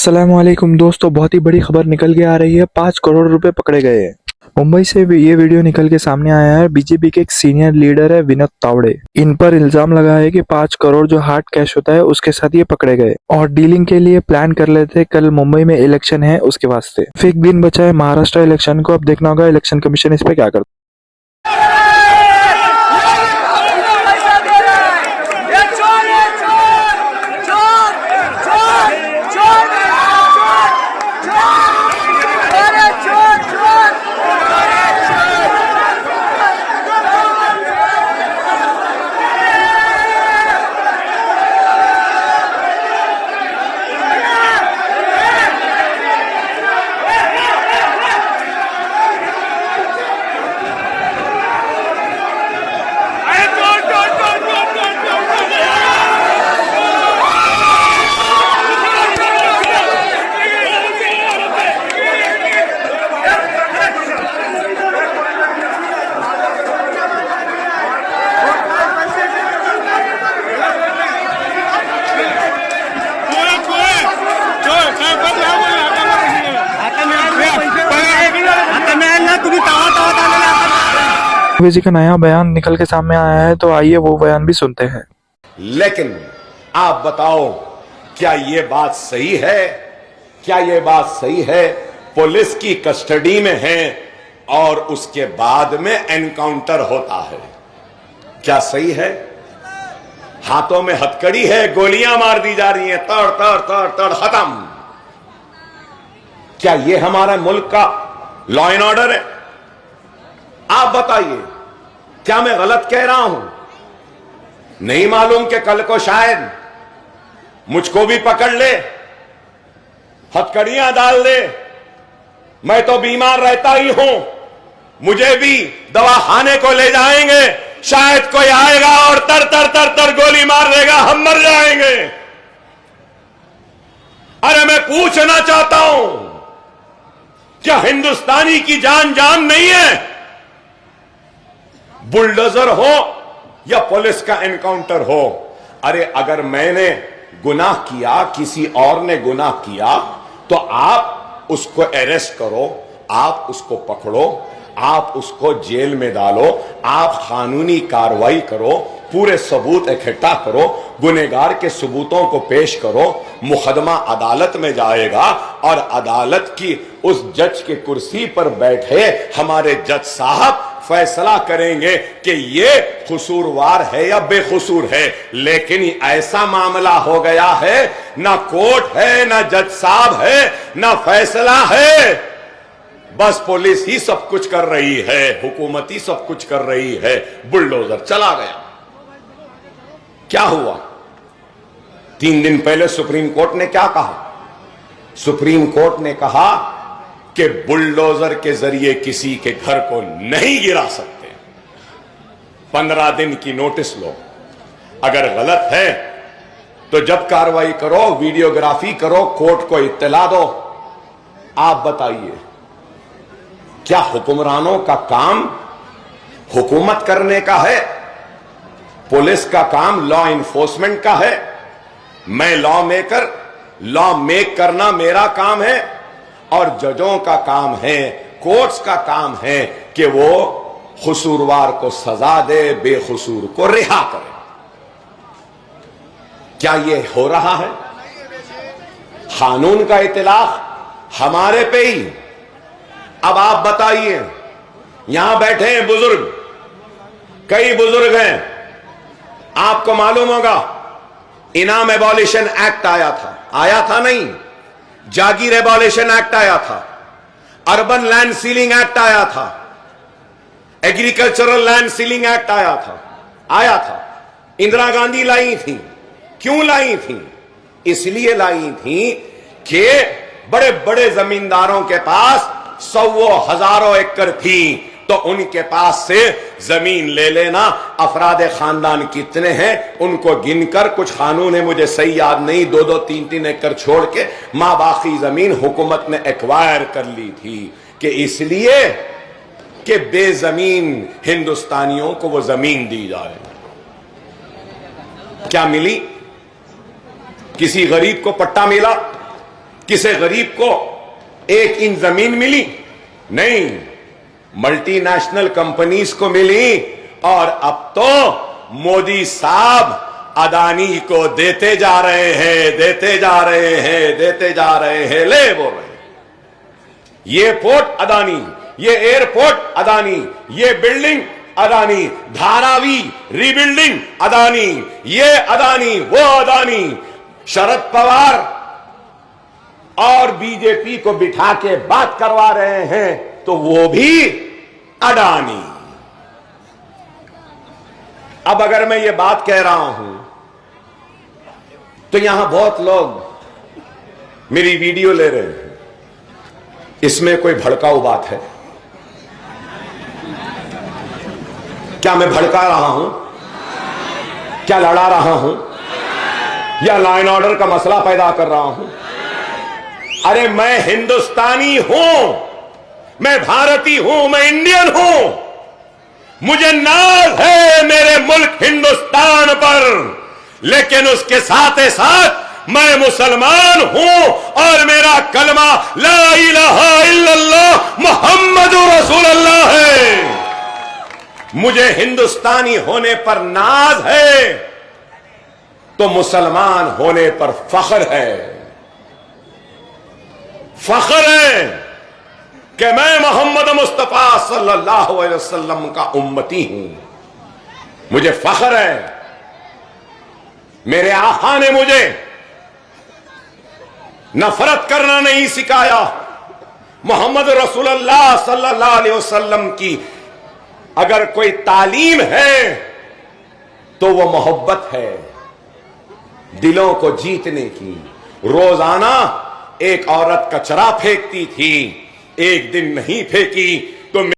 अस्सलामुअलैकुम दोस्तों, बहुत ही बड़ी खबर निकल के आ रही है। 5 करोड़ रुपए पकड़े गए हैं। मुंबई से ये वीडियो निकल के सामने आया है। बीजेपी के एक सीनियर लीडर है विनोद तावड़े। इन पर इल्जाम लगा है कि 5 करोड़ जो हार्ड कैश होता है उसके साथ ये पकड़े गए और डीलिंग के लिए प्लान कर लेते थे। कल मुंबई में इलेक्शन है, उसके वास्ते फिर दिन बचा है महाराष्ट्र इलेक्शन को। अब देखना होगा इलेक्शन कमीशन इस पे क्या करता है। जी का नया बयान निकल के सामने आया है, तो आइए वो बयान भी सुनते हैं। लेकिन आप बताओ, क्या ये बात सही है? क्या ये बात सही है? पुलिस की कस्टडी में है और उसके बाद में एनकाउंटर होता है, क्या सही है? हाथों में हथकड़ी है, गोलियां मार दी जा रही हैं, तड़ तड़ तड़ तड़ खत्म। क्या ये हमारा मुल्क का लॉ एंड ऑर्डर है? आप बताइए, क्या मैं गलत कह रहा हूं? नहीं मालूम कि कल को शायद मुझको भी पकड़ ले, हथकड़ियां डाल दे। मैं तो बीमार रहता ही हूं, मुझे भी दवाखाने को ले जाएंगे, शायद कोई आएगा और तर तर तर तर गोली मार देगा, हम मर जाएंगे। अरे मैं पूछना चाहता हूं, क्या हिंदुस्तानी की जान जान नहीं है? बुलडोजर हो या पुलिस का एनकाउंटर हो, अरे अगर मैंने गुनाह किया, किसी और ने गुनाह किया, तो आप उसको अरेस्ट करो, आप उसको पकड़ो, आप उसको जेल में डालो, आप कानूनी कार्रवाई करो, पूरे सबूत इकट्ठा करो, गुनहगार के सबूतों को पेश करो, मुकदमा अदालत में जाएगा और अदालत की उस जज के कुर्सी पर बैठे हमारे जज साहब फैसला करेंगे कि ये कसूरवार है या बेकसूर है। लेकिन ऐसा मामला हो गया है, ना कोर्ट है, ना जज साहब है, ना फैसला है, बस पुलिस ही सब कुछ कर रही है, हुकूमत ही सब कुछ कर रही है। बुलडोजर चला गया। क्या हुआ? 3 दिन पहले सुप्रीम कोर्ट ने क्या कहा? सुप्रीम कोर्ट ने कहा कि बुलडोजर के जरिए किसी के घर को नहीं गिरा सकते। 15 दिन की नोटिस लो, अगर गलत है तो जब कार्रवाई करो, वीडियोग्राफी करो, कोर्ट को इत्तला दो। आप बताइए, क्या हुक्मरानों का काम हुकूमत करने का है? पुलिस का काम लॉ इन्फोर्समेंट का है? मैं लॉ मेकर, लॉ मेक करना मेरा काम है, और जजों का काम है, कोर्ट्स का काम है कि वो कसूरवार को सजा दे, बेकसूर को रिहा करे। क्या ये हो रहा है? कानून का इत्तलाफ हमारे पे ही। अब आप बताइए, यहां बैठे हैं बुजुर्ग, कई बुजुर्ग हैं, आपको मालूम होगा इनाम एबॉलिशन एक्ट आया था नहीं, जागीर एबॉलिशन एक्ट आया था, अर्बन लैंड सीलिंग एक्ट आया था, एग्रीकल्चरल लैंड सीलिंग एक्ट आया था। इंदिरा गांधी लाई थी। क्यों लाई थी? इसलिए लाई थी कि बड़े बड़े जमींदारों के पास 100 हजारों एकड़ थी, तो उनके पास से जमीन ले लेना। अफराद खानदान कितने हैं उनको गिनकर, कुछ कानून है मुझे सही याद नहीं, 2-2, 3-3 एकड़ छोड़ के मां बाकी जमीन हुकूमत ने एक्वायर कर ली थी, कि इसलिए कि बेजमीन हिंदुस्तानियों को वो जमीन दी जाए। क्या मिली? किसी गरीब को पट्टा मिला? किसे गरीब को 1 इंच जमीन मिली? नहीं, मल्टीनेशनल कंपनीज को मिली। और अब तो मोदी साहब अदानी को देते जा रहे हैं, देते जा रहे हैं, देते जा रहे हैं, ले बोल रहे हैं। ये पोर्ट अदानी, ये एयरपोर्ट अदानी, ये बिल्डिंग अदानी, धारावी रीबिल्डिंग अदानी, ये अदानी, वो अदानी। शरद पवार और बीजेपी को बिठा के बात करवा रहे हैं तो वो भी अडानी। अब अगर मैं ये बात कह रहा हूं तो यहां बहुत लोग मेरी वीडियो ले रहे हैं, इसमें कोई भड़काऊ बात है क्या? मैं भड़का रहा हूं क्या? लड़ा रहा हूं या लॉ एंड ऑर्डर का मसला पैदा कर रहा हूं? अरे मैं हिंदुस्तानी हूं, मैं भारतीय हूं, मैं इंडियन हूं। मुझे नाज है मेरे मुल्क हिंदुस्तान पर, लेकिन उसके साथ ही साथ मैं मुसलमान हूं और मेरा कलमा ला इलाहा इल्लल्लाह मुहम्मदुर रसूलुल्लाह है। मुझे हिंदुस्तानी होने पर नाज है तो मुसलमान होने पर फख्र है। फख्र है कि मैं मोहम्मद मुस्तफा सल्लल्लाहु अलैहि वसल्लम का उम्मती हूं। मुझे फख्र है, मेरे आका ने मुझे नफरत करना नहीं सिखाया। मोहम्मद रसूलुल्लाह सल्लल्लाहु अलैहि वसल्लम की अगर कोई तालीम है तो वो मोहब्बत है, दिलों को जीतने की। रोजाना एक औरत कचरा फेंकती थी, एक दिन नहीं फेंकी